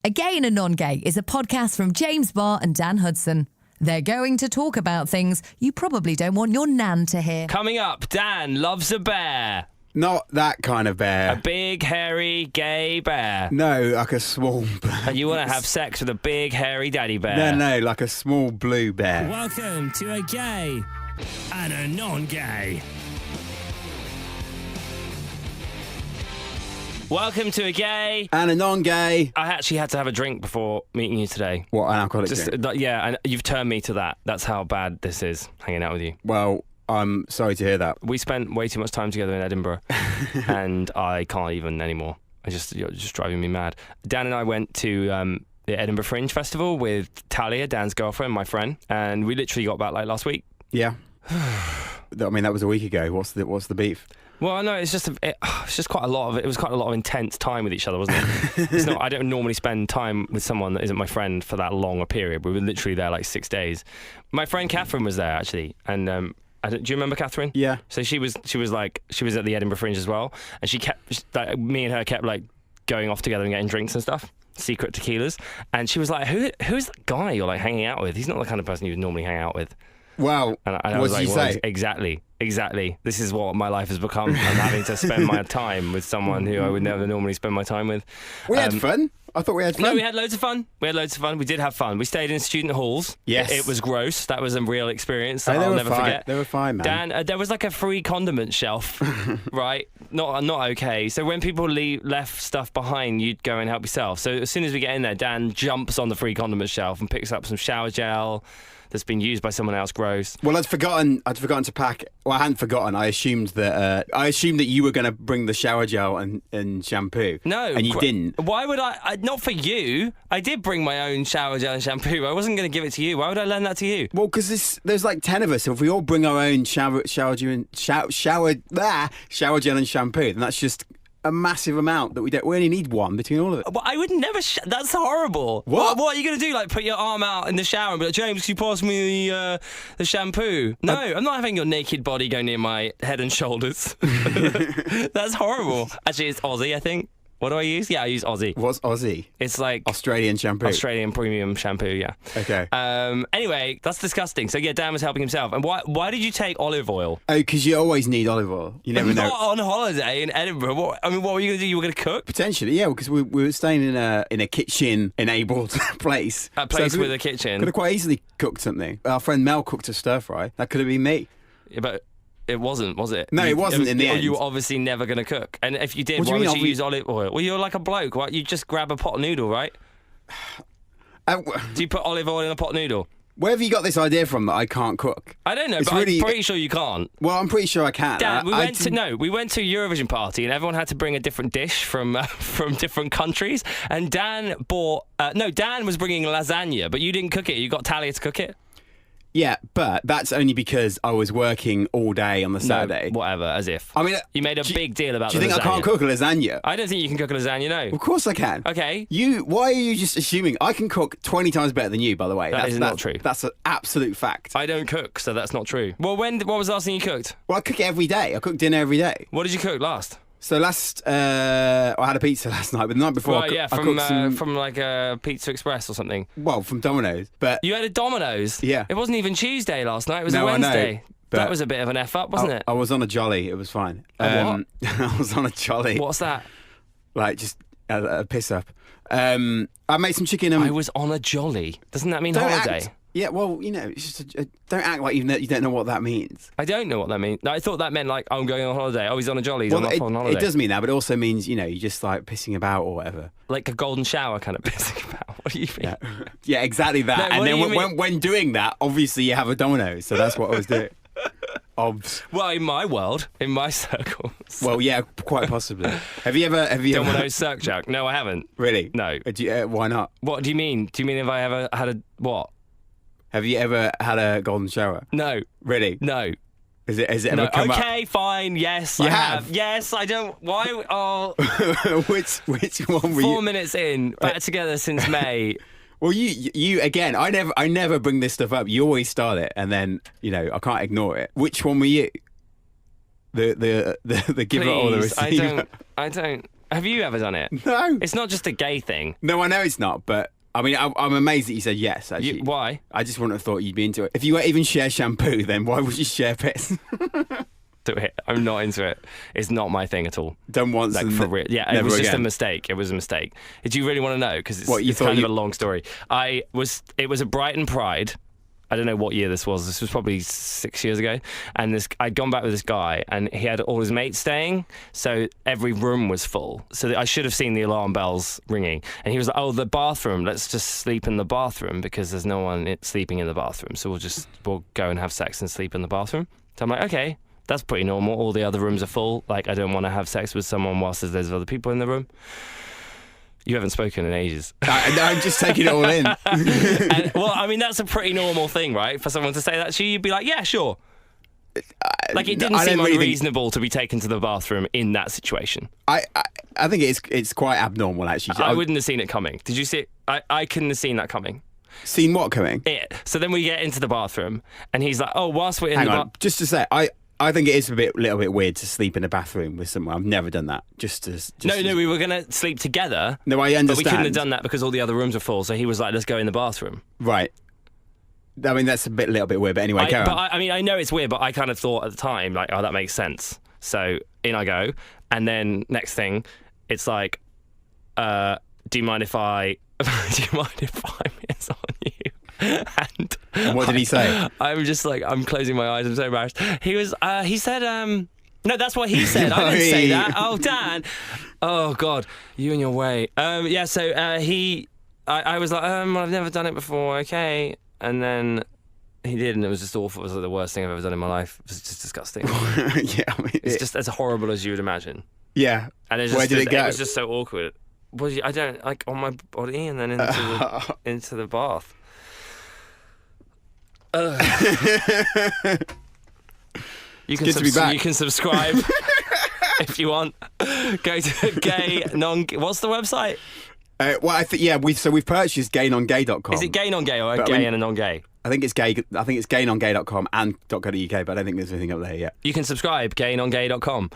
A Gay and a Non-Gay is a podcast from James Barr and Dan Hudson. They're going to talk about things you probably don't want your nan to hear. Coming up, Dan loves a bear. Not that kind of bear. A big, hairy, gay bear. No, like a small... And you want to have sex with a big, hairy daddy bear. No, like a small blue bear. Welcome to A Gay and a Non-Gay. Welcome to A Gay and a Non-Gay. I actually had to have a drink before meeting you today. What, an alcoholic drink? Yeah, and you've turned me to that. That's how bad this is, hanging out with you. Well, I'm sorry to hear that. We spent way too much time together in Edinburgh, and I can't even anymore. You're just driving me mad. Dan and I went to the Edinburgh Fringe Festival with Talia, Dan's girlfriend, my friend, and we literally got back like last week. Yeah. I mean, that was a week ago. What's the beef? Well, no, it's just quite a lot of it. It was quite a lot of intense time with each other, wasn't it? It's not. I don't normally spend time with someone that isn't my friend for that long a period. We were literally there like 6 days. My friend Catherine was there actually, and do you remember Catherine? Yeah. So she was at the Edinburgh Fringe as well, and she kept me and her kept like going off together and getting drinks and stuff, secret tequilas, and she was like, "Who's that guy you're like hanging out with? He's not the kind of person you would normally hang out with." Well, what did you say? Exactly. This is what my life has become. I'm having to spend my time with someone who I would never normally spend my time with. We had fun. I thought we had fun. No, we had loads of fun. We did have fun. We stayed in student halls. Yes. It was gross. That was a real experience that I'll never forget. They were fine, man. Dan, there was like a free condiment shelf, right? Not okay. So when people left stuff behind, you'd go and help yourself. So as soon as we get in there, Dan jumps on the free condiment shelf and picks up some shower gel that's been used by someone else. Gross. Well, I'd forgotten to pack. Well, I hadn't forgotten. I assumed that you were going to bring the shower gel and shampoo. No, and you didn't. Why would I? Not for you. I did bring my own shower gel and shampoo. I wasn't going to give it to you. Why would I lend that to you? Well, because there's like 10 of us. So if we all bring our own shower gel and shampoo, then that's just a massive amount that we only need one between all of it. Well, I would never. That's horrible. What are you going to do? Like put your arm out in the shower and be like, James, can you pass me the shampoo? No, I'm not having your naked body go near my head and shoulders. That's horrible. Actually, it's Aussie, I think. What do I use? Yeah, I use Aussie. What's Aussie? It's like Australian shampoo. Australian premium shampoo, yeah. Okay. Anyway, that's disgusting. So yeah, Dan was helping himself. And why did you take olive oil? Oh, because you always need olive oil. You never know. Not on holiday in Edinburgh. What were you going to do? You were going to cook? Potentially, yeah, because we were staying in a kitchen-enabled place. A place with a kitchen. Could have quite easily cooked something. Our friend Mel cooked a stir-fry. That could have been me. Yeah, but it wasn't, was it? No, it wasn't in the end. You were obviously never going to cook. And if you did, why would you use olive oil? Well, you're like a bloke, right? You just grab a pot noodle, right? Do you put olive oil in a pot noodle? Where have you got this idea from that I can't cook? I don't know, but I'm pretty sure you can't. Well, I'm pretty sure I can. Dan, we went to a Eurovision party and everyone had to bring a different dish from different countries. And Dan Dan was bringing lasagna, but you didn't cook it. You got Talia to cook it. Yeah, but that's only because I was working all day on the Saturday. No, whatever, as if. I mean, you made a big deal about the lasagna. Do you think I can't cook a lasagna? I don't think you can cook a lasagna, no. Of course I can. Okay. Why are you just assuming? I can cook 20 times better than you, by the way. That's not true. That's an absolute fact. I don't cook, so that's not true. Well, what was the last thing you cooked? Well, I cook it every day. I cook dinner every day. What did you cook last? So I had a pizza last night, but the night before from like a Pizza Express or something. Well, from Domino's. But you had a Domino's? Yeah. It wasn't even Tuesday last night, it was a Wednesday. I know, but that was a bit of an F up, wasn't it? I was on a jolly, it was fine. What? I was on a jolly. What's that? Like just a piss up. I made some chicken and... I was on a jolly. Doesn't that mean holiday? Yeah, well, it's just don't act like you don't know what that means. I don't know what that means. I thought that meant like, I'm going on holiday. Oh, he's on a jolly. I'm off on holiday. It does mean that, but it also means, you're just like pissing about or whatever. Like a golden shower kind of pissing about. What do you mean? Yeah, exactly that. No, and then when doing that, obviously you have a Domino's, so that's what I was doing. Well, in my world, in my circles. Well, yeah, quite possibly. Have you ever Domino's circ joke? No, I haven't. Really? No. Why not? What do you mean? Do you mean if I ever had a what? Have you ever had a golden shower? No. Really? No. Has it ever come up? Okay, fine. Yes, you I have. Yes, I don't. Why? Oh. Which one were you? 4 minutes in, back together since May. Well, you again. I never bring this stuff up. You always start it, and then I can't ignore it. Which one were you? The giver or the receiver? I don't. Have you ever done it? No. It's not just a gay thing. No, I know it's not, but I mean, I'm amazed that you said yes, actually. Why? I just wouldn't have thought you'd be into it. If you even share shampoo, then why would you share piss? Do it. I'm not into it. It's not my thing at all. Done once Like, and for real. Yeah, it never was just a again. mistake. It was a mistake. Do you really want to know? Because it's, What, you it's thought kind of you- a long story. It was a Brighton Pride. I don't know what year this was. This was probably 6 years ago. And I'd gone back with this guy, and he had all his mates staying, so every room was full. So I should have seen the alarm bells ringing. And he was like, "Oh, the bathroom. Let's just sleep in the bathroom because there's no one sleeping in the bathroom. So we'll go and have sex and sleep in the bathroom." So I'm like, "Okay, that's pretty normal. All the other rooms are full. Like, I don't want to have sex with someone whilst there's other people in the room." You haven't spoken in ages. I'm just taking it all in. Well, I mean, that's a pretty normal thing, right? For someone to say that to you, you'd be like, "Yeah, sure." Like, it didn't I don't seem really unreasonable to be taken to the bathroom in that situation. I think it's quite abnormal, actually. I wouldn't have seen it coming. Did you see it? I couldn't have seen that coming. Seen what coming? So then we get into the bathroom, and he's like, "Oh, whilst we're in Hang the on, just to say, I think it is little bit weird to sleep in a bathroom with someone. I've never done that. No, we were going to sleep together. No, I understand. But we couldn't have done that because all the other rooms were full. So he was like, "Let's go in the bathroom." Right. I mean, that's little bit weird, but anyway, go on. I mean, I know it's weird, but I kind of thought at the time, like, "Oh, that makes sense." So in I go, and then next thing, it's like, "Do you mind if I miss on you?" And what did he say? I'm just like, I'm closing my eyes. I'm so embarrassed. He said, no, that's what he said. I didn't say that. Oh, Dan. Oh, God. You and your way. Yeah, so I was like, I've never done it before. Okay. And then he did, and it was just awful. It was like the worst thing I've ever done in my life. It was just disgusting. Yeah, I mean, It's just as horrible as you would imagine. Yeah. And Where did it go? It was just so awkward. I don't, like, on my body and then into the bath. You can good to be back. You can subscribe if you want. Go to gay non. What's the website? Well, I think we've purchased gaynongay.com. Is it gay non-gay or But gay when- and a non-gay? I think it's gay. I think it's gaynongay.com and .co.uk, but I don't think there's anything up there yet. You can subscribe gaynongay.com.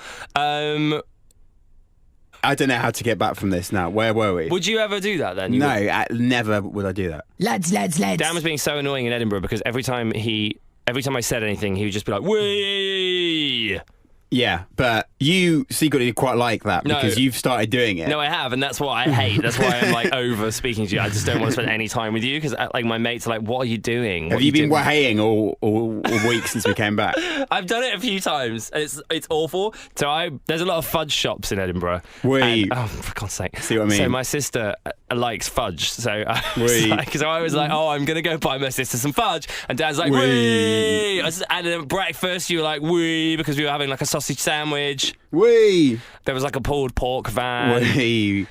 I don't know how to get back from this now. Where were we? Would you ever do that then? Never would I do that. Lads. Dan was being so annoying in Edinburgh because every time I said anything, he would just be like, "Wee." Yeah, but you secretly quite like that No. because you've started doing it. No, I have, and that's what I hate. That's why I'm like over speaking to you. I just don't want to spend any time with you because like my mates are like, "What are you doing? What Have are you been doing?" wahaying all week since we came back? I've done it a few times. It's awful. So there's a lot of fudge shops in Edinburgh. Wee. And, for God's sake. See what I mean? So my sister likes fudge. So I was like, "Oh, I'm gonna go buy my sister some fudge," and Dad's like, "Wee!" And at breakfast, you were like, "Wee," because we were having like a sausage sandwich. Wee. There was like a pulled pork van. Wee.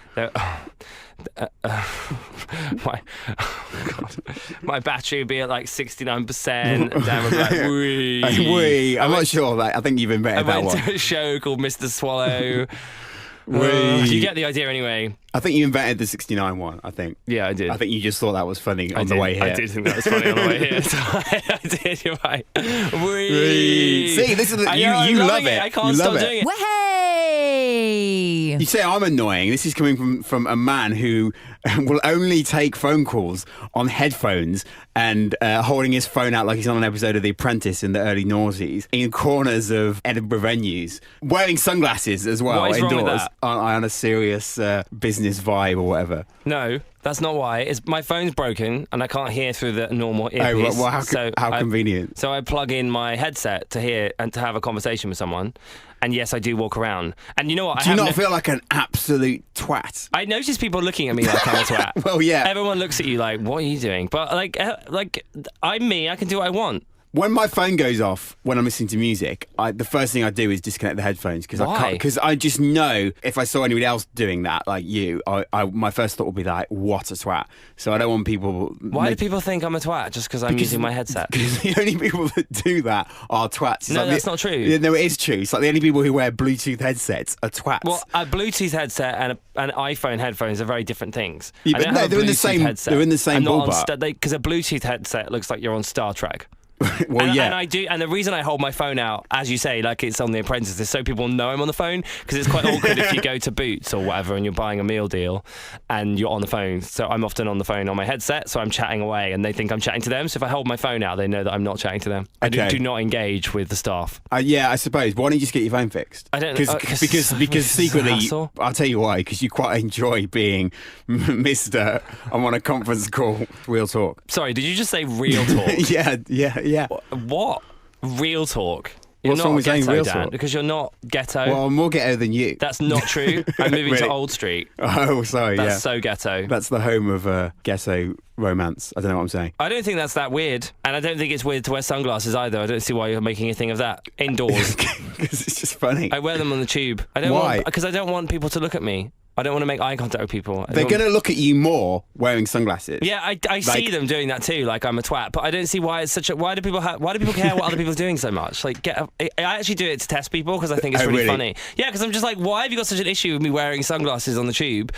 My battery would be at like 69%. And Dan would be like, "Wee." Wee. I'm not sure that. I think you've invented I that went one. to a show called Mr. Swallow. Wee. You get the idea anyway. I think you invented the 69 one, I think. Yeah, I did. I think you just thought that was funny on the way here. I did think that was funny on the way here. So I did, you're right. Wee. Wee. See, this is you love it. I can't You stop love it. doing it. Way! You say I'm annoying. This is coming from a man who will only take phone calls on headphones and holding his phone out like he's on an episode of The Apprentice in the early noughties in corners of Edinburgh venues, wearing sunglasses as well What is wrong with indoors that? on a serious business vibe or whatever. No, that's not why. It's my phone's broken and I can't hear through the normal earpiece. Oh, well, how convenient. So I plug in my headset to hear and to have a conversation with someone. And yes, I do walk around. And you know what? Do you not feel like an absolute twat? I notice people looking at me like I'm a twat. Well, yeah. Everyone looks at you like, "What are you doing?" But like I'm me. I can do what I want. When my phone goes off when I'm listening to music, the first thing I do is disconnect the headphones because I just know if I saw anybody else doing that, like you, my first thought would be like, "What a twat!" So I don't want people. Why do people think I'm a twat just because I'm using my headset? Because the only people that do that are twats. It's No, like that's not true. Yeah, no, it is true. It's like the only people who wear Bluetooth headsets are twats. Well, a Bluetooth headset and an iPhone headphones are very different things. Yeah, I but don't no, have a they're in the Bluetooth same- headset. they're in the same I'm not on ballpark. because a Bluetooth headset looks like you're on Star Trek. Well, and, yeah. and I do, and the reason I hold my phone out, as you say, like it's on The Apprentice, is so people know I'm on the phone, because it's quite awkward if you go to Boots or whatever and you're buying a meal deal and you're on the phone. So I'm often on the phone on my headset, so I'm chatting away and they think I'm chatting to them. So if I hold my phone out, they know that I'm not chatting to them. I do not engage with the staff. Yeah, I suppose. Why don't you just get your phone fixed? I don't because secretly, I'll tell you why. Because you quite enjoy being Mr. I'm on a conference call. Real talk. Sorry, did you just say real talk? Yeah. What? Real talk? You're What's not wrong with saying ghetto, real Dan, talk? because you're not ghetto. Well, I'm more ghetto than you. That's not true. I'm moving Really? to Old Street. Oh, sorry. That's so ghetto. That's the home of ghetto romance. I don't know what I'm saying. I don't think that's that weird. And I don't think it's weird to wear sunglasses either. I don't see why you're making a thing of that. Indoors. Because it's just funny. I wear them on the tube. Why? Because I don't want people to look at me. I don't want to make eye contact with people. They're going to look at you more wearing sunglasses. Yeah, I see them doing that too. Like I'm a twat, but I don't see why it's such a. Why do people care what other people are doing so much? Like, I actually do it to test people because I think it's really funny. Yeah, because I'm just like, why have you got such an issue with me wearing sunglasses on the tube?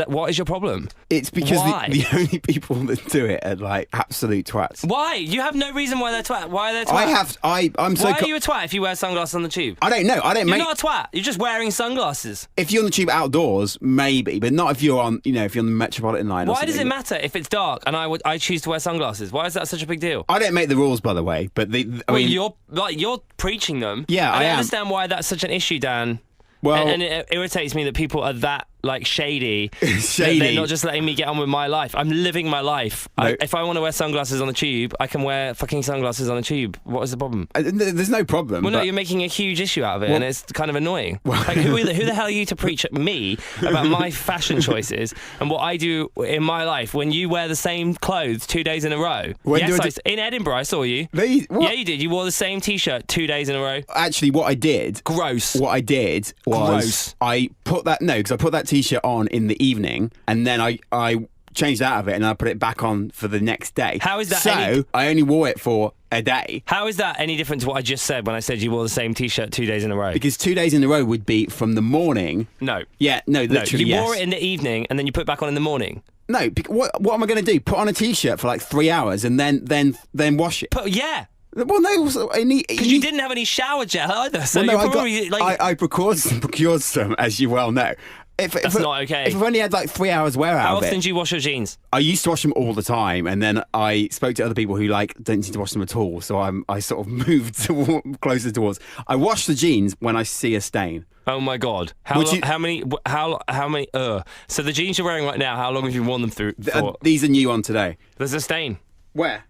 What is your problem? It's because Why? the only people that do it are like absolute twats. Why? You have no reason why they're twat. Why are they twat? I'm so. Why are you a twat if you wear sunglasses on the tube? I don't know. You're not a twat. You're just wearing sunglasses. If you're on the tube outdoors, maybe, but not if you're on. If you're on the Metropolitan line. Why does it matter if it's dark and I choose to wear sunglasses? Why is that such a big deal? I don't make the rules, by the way, but you're preaching them. Yeah, I don't am. understand why that's such an issue, Dan. Well, and it irritates me that people are that shady. Shady. They're not just letting me get on with my life. I'm living my life. No. If I want to wear sunglasses on the tube, I can wear fucking sunglasses on the tube. What is the problem? There's no problem. Well, no, but- you're making a huge issue out of it, and it's kind of annoying. Like, who the hell are you to preach at me about my fashion choices and what I do in my life when you wear the same clothes 2 days in a row? In Edinburgh, I saw you. What? Yeah, you did. You wore the same T-shirt 2 days in a row. Actually, what I did. Gross. What I did was Gross. I put that T-shirt on in the evening, and then I changed out of it, and I put it back on for the next day. How is that? So I only wore it for a day. How is that any different to what I just said when I said you wore the same T-shirt 2 days in a row? Because 2 days in a row would be from the morning. No. Yeah, no, literally, you yes. wore it in the evening and then you put it back on in the morning. No, what am I going to do? Put on a T-shirt for like 3 hours and then wash it? Yeah. Well, no, because you didn't have any shower gel either. So well, no, you're probably I procured some, as you well know. That's not okay. If I've only had like 3 hours wear out How of it. often do you wash your jeans? I used to wash them all the time, and then I spoke to other people who don't seem to wash them at all. So I sort of moved closer towards. I wash the jeans when I see a stain. Oh my God! How many? So the jeans you're wearing right now, how long have you worn them through? These are new on today. There's a stain. Where?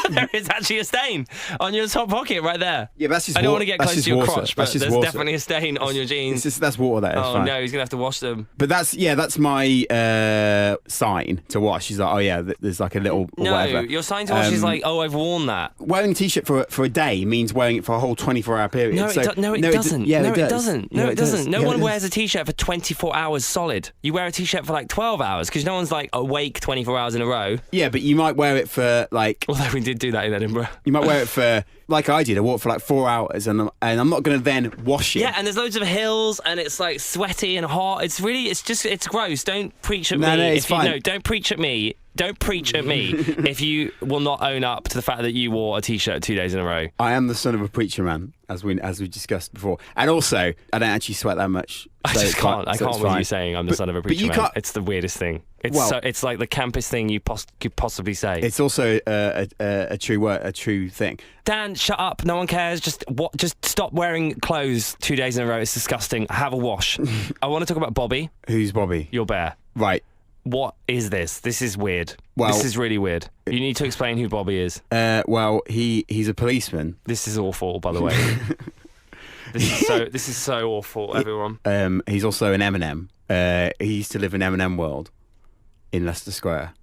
There is actually a stain on your top pocket right there. Yeah, but that's just. I don't want to get close to your crotch, but there's water. definitely a stain on your jeans. That's water. That is Oh fine. no, he's gonna have to wash them. But that's my sign to wash. He's like, oh yeah, there's like a little whatever. Your sign to wash is like, oh, I've worn that. Wearing a T-shirt for a day means wearing it for a whole 24-hour period. No, it doesn't. No, it doesn't. No one wears a T-shirt for 24 hours solid. You wear a T-shirt for like 12 hours because no one's like awake 24 hours in a row. Yeah, but you might wear it for like. Although we did do that in Edinburgh. You might wear it for, like I did. I wore it for like 4 hours, and I'm not going to then wash it. Yeah, and there's loads of hills, and it's like sweaty and hot. It's gross. Don't preach at me. No, it's fine. No, don't preach at me. Don't preach at me if you will not own up to the fact that you wore a T-shirt 2 days in a row. I am the son of a preacher man, as we discussed before, and also I don't actually sweat that much. I just can't. I can't with you saying I'm the son of a preacher man. It's the weirdest thing. It's like the campest thing you could possibly say. It's also a true word, a true thing. Dan, shut up. No one cares. Just stop wearing clothes 2 days in a row. It's disgusting. Have a wash. I want to talk about Bobby. Who's Bobby? Your bear. Right. What is this? This is weird. Well, this is really weird. You need to explain who Bobby is. Well, he's a policeman. This is awful, by the way. This is so awful, everyone. He's also an M&M. He used to live in M&M World in Leicester Square,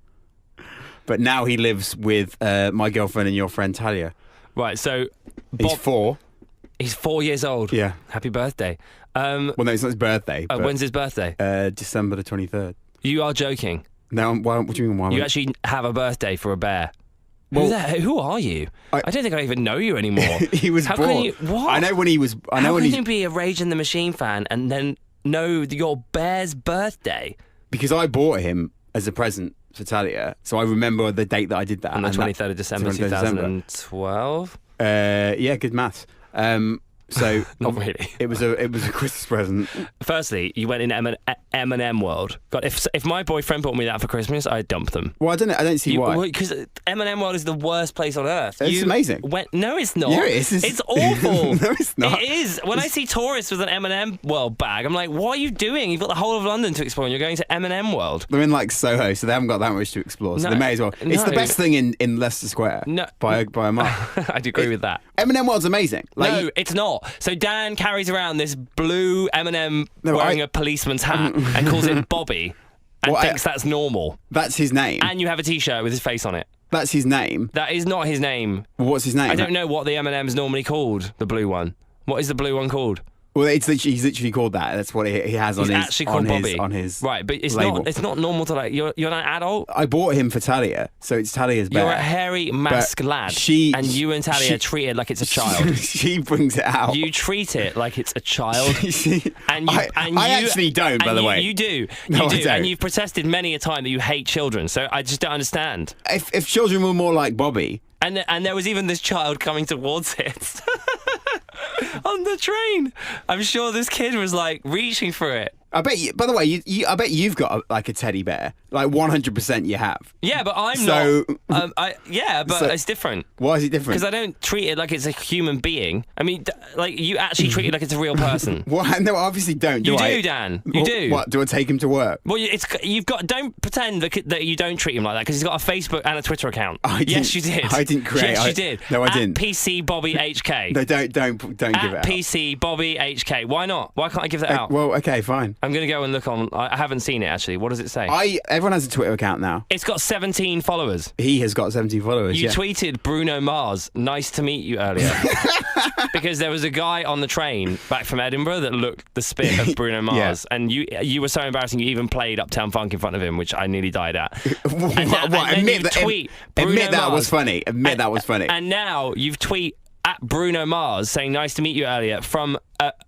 but now he lives with my girlfriend and your friend Talia. Right. So he's 4. He's 4 years old. Yeah. Happy birthday. Well, no, it's not his birthday. When's his birthday? December the 23rd. You are joking. No, what do you mean? Why? You actually have a birthday for a bear. Well, who are you? I don't think I even know you anymore. He was How born. Can you, what? I know when he was. How can you be a Rage in the Machine fan and then know your bear's birthday? Because I bought him as a present for Talia. So I remember the date that I did that. On the and 23rd of December 23rd of December. 2012? Yeah, good maths. So Not really. It was a Christmas present. Firstly, you went in M&M world. God, if my boyfriend bought me that for Christmas, I'd dump them. Well, I don't see why. Because M&M world is the worst place on earth. It's amazing. No, it's not. Yeah, it is. It's awful. No, it's not. It is. When I see tourists with an M&M world bag, I'm like, what are you doing? You've got the whole of London to explore and you're going to M&M world. They're in like Soho, so they haven't got that much to explore, so No, they may as well. It's the no. best thing in Leicester Square by a mile. I'd agree with that. M&M World's amazing. No, it's not. So Dan carries around this blue M&M No, wearing a policeman's hat and calls it Bobby and thinks that's normal. That's his name. And you have a T-shirt with his face on it. That's his name. That is not his name. Well, what's his name? I don't know what the M&M's normally called, the blue one. What is the blue one called? Well, he's literally called that. That's what he has on He's his actually called Bobby. on his right, but it's label. not normal to like you're an adult. I bought him for Talia, so it's Talia's bear. You're a hairy masked But lad, and you and Talia treat it like it's a child. She brings it out. You treat it like it's a child. I actually don't, by the way. You do. No, you do. I don't. And you've protested many a time that you hate children. So I just don't understand. If children were more like Bobby. And there was even this child coming towards it on the train. I'm sure this kid was like reaching for it. I bet you, by the way, I bet you've got like a teddy bear. Like 100% you have. Yeah, but I'm So- not. But So- it's different. Why is it different? Because I don't treat it like it's a human being. I mean, like you actually treat it like it's a real person. Well, no, I obviously don't. You I? do, Dan. You What- do. What? Do I take him to work? Well, you've got. Don't pretend that you don't treat him like that because he's got a Facebook and a Twitter account. Yes, you did. I didn't create. Yes, you did. No, I At didn't. PC Bobby HK. No, don't give it At out. PC Bobby HK. Why not? Why can't I give that out? Well, okay, fine. I'm gonna go and look on. I haven't seen it actually. What does it say? Everyone has a Twitter account now. It's got 17 followers. He has got 17 followers. You yeah. tweeted Bruno Mars, nice to meet you earlier. Because there was a guy on the train back from Edinburgh that looked the spit of Bruno Mars. And you were so embarrassing you even played Uptown Funk in front of him, which I nearly died at. Admit that was funny. Admit that was funny. And now you've tweet at Bruno Mars saying nice to meet you earlier from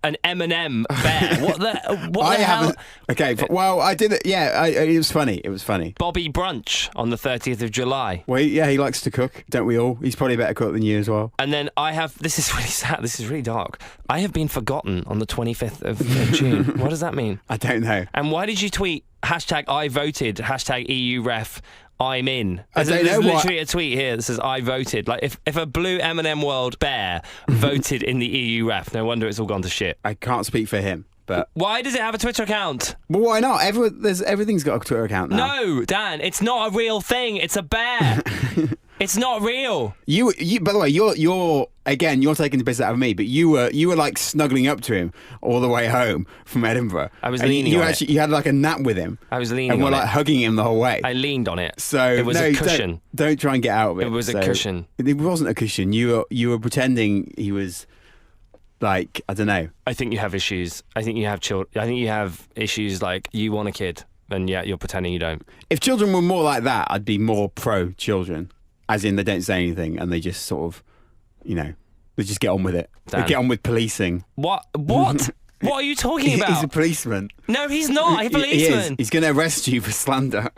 an M&M bear. What the hell? Haven't. Okay, well, I did it. Yeah, it was funny. It was funny. Bobby Brunch on the 30th of July. Well, yeah, he likes to cook, don't we all? He's probably a better cook than you as well. And then I have, this is really sad, this is really dark. I have been forgotten on the 25th of June. What does that mean? I don't know. And why did you tweet hashtag I voted, hashtag EU ref, I'm in? There's literally a tweet here that says I voted. Like if a blue M&M World bear voted in the EU ref, no wonder it's all gone to shit. I can't speak for him, but Why does it have a Twitter account? well, why not? Everything's got a Twitter account now. No, Dan, it's not a real thing. It's a bear. It's not real. You. By the way, you're again. You're taking the piss out of me, but you were like snuggling up to him all the way home from Edinburgh. I was And leaning you on actually, You had like a nap with him. I was leaning and we're on like it. hugging him the whole way. I leaned on it. So it was no, a cushion. Don't try and get out of it. It was a cushion. It wasn't a cushion. You were pretending he was like, I don't know. I think you have issues. I think you have I think you have issues like you want a kid, and yet you're pretending you don't. If children were more like that, I'd be more pro children. As in, they don't say anything and they just sort of, they just get on with it. Dan. They get on with policing. What? What are you talking about? He's a policeman. No, he's not. He's a He is. policeman. He's going to arrest you for slander.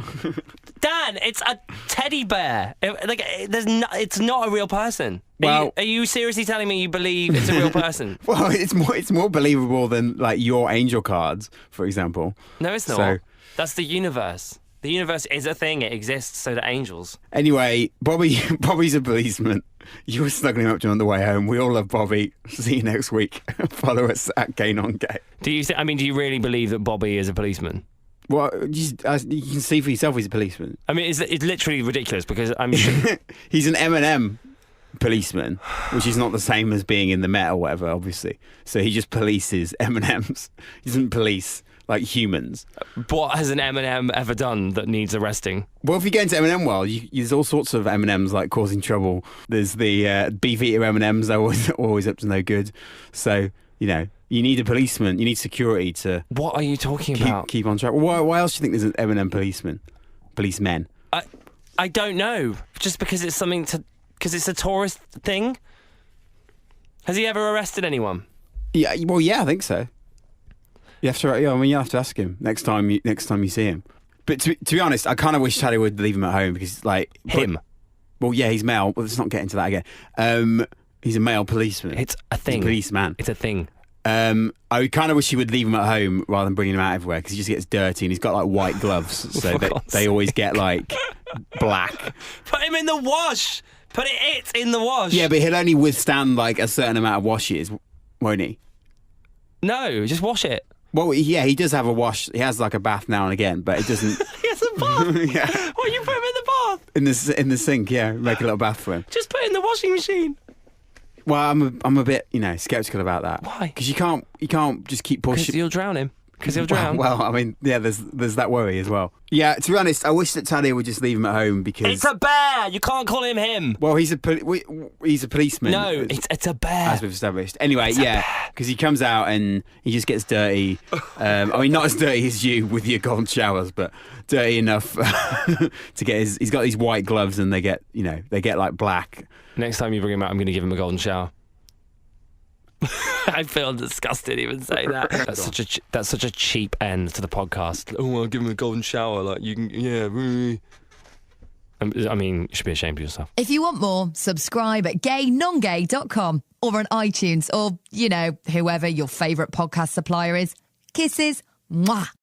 Dan, it's a teddy bear. It's not a real person. Well- are you seriously telling me you believe it's a real person? Well, it's more believable than like your angel cards, for example. No, it's not. So- That's the universe. The universe is a thing. It exists so that angels. Anyway, Bobby's a policeman. You were snuggling up to him on the way home. We all love Bobby. See you next week. Follow us at NonGay. Do you really believe that Bobby is a policeman? Well, you can see for yourself he's a policeman. I mean, it's literally ridiculous because I'm sure. He's an M&M policeman, which is not the same as being in the Met or whatever, obviously. So he just polices M&Ms. He doesn't police like humans. What has an M&M ever done that needs arresting? Well, if you go into M&M world, there's all sorts of M&Ms like causing trouble. There's the beef-eater M&Ms. They're always up to no good. So, you need a policeman. You need security to... What are you talking about? Keep on track. Why else do you think there's an M&M policeman? Policemen? I don't know. Just because it's because it's a tourist thing? Has he ever arrested anyone? Yeah, well, yeah, I think so. You have to. Yeah, I mean, you have to ask him next time you see him. But to be honest, I kind of wish Taddy would leave him at home because, like... Him? Well, yeah, he's male. Well, let's not get into that again. He's a male policeman. It's a thing. He's a policeman. It's a thing. I kind of wish he would leave him at home rather than bringing him out everywhere because he just gets dirty and he's got, like, white gloves. So they always get, like, black. Put him in the wash! Put it in the wash! Yeah, but he'll only withstand, like, a certain amount of washes, won't he? No, just wash it. Well, yeah, he does have a wash. He has, like, a bath now and again, but it doesn't... He has a bath? Yeah. What, you put him in the bath? In the sink, yeah. Make a little bath for him. Just put it in the washing machine. Well, I'm a bit, sceptical about that. Why? Because you can't just keep pushing. Because you'll drown him. Because he'll drown. Well, I mean, yeah, there's that worry as well. Yeah, to be honest, I wish that Talia would just leave him at home because It's a bear! You can't call him. Well, he's a policeman. No, it's a bear. As we've established. Anyway, yeah, because he comes out and he just gets dirty. I mean, not as dirty as you with your golden showers, but dirty enough to get his. He's got these white gloves and they get like black. Next time you bring him out, I'm going to give him a golden shower. I feel disgusted even saying that. That's such a cheap end to the podcast. Oh, I'll give him a golden shower. Like you can, yeah. I mean, you should be ashamed of yourself. If you want more, subscribe at gaynongay.com or on iTunes or, whoever your favourite podcast supplier is. Kisses. Mwah.